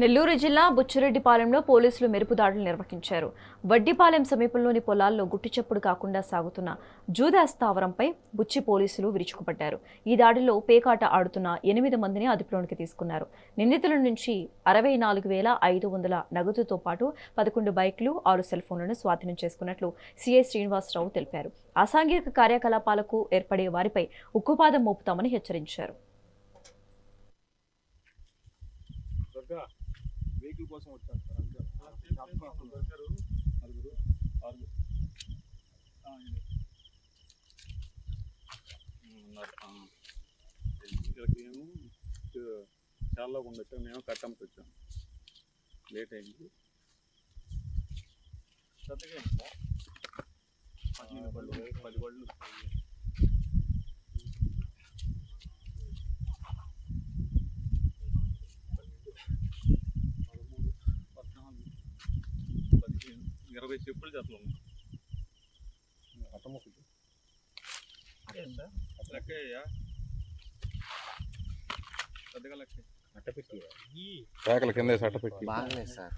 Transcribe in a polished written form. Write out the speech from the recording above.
నెల్లూరు జిల్లా బుచ్చిరెడ్డిపాలెంలో పోలీసులు మెరుపు దాడులు నిర్వహించారు. వడ్డిపాలెం సమీపంలోని పొలాల్లో గుట్టిచప్పుడు కాకుండా సాగుతున్న జూదా స్థావరంపై బుచ్చి పోలీసులు విరుచుకుపడ్డారు. ఈ దాడిలో పేకాట ఆడుతున్న 8 మందిని అదుపులోనికి తీసుకున్నారు. నిందితుల నుంచి 64,500 నగదుతో పాటు 11 బైక్లు, 6 సెల్ ఫోన్లను స్వాధీనం చేసుకున్నట్లు సీఐ శ్రీనివాసరావు తెలిపారు. అసాంఘిక కార్యకలాపాలకు ఏర్పడే వారిపై ఉక్కుపాదం మోపుతామని హెచ్చరించారు. వెహికల్ కోసం వచ్చాను సార్ అంతే నలుగురు ఆరుగురు ఇక్కడికి మేము చాలా ఉండొచ్చాం. మేము కట్టంకి వచ్చాం. లేట్ అయింది. పెద్దగా సార్ 15 బళ్ళు 10 బళ్ళు చెప్పులు చేతలు ఉన్నాయి. లెక్కయ్యా పెద్దగా లెక్క అట్టపెట్టి శాఖల కింద అట్టపెట్టి బాగలేదు సార్.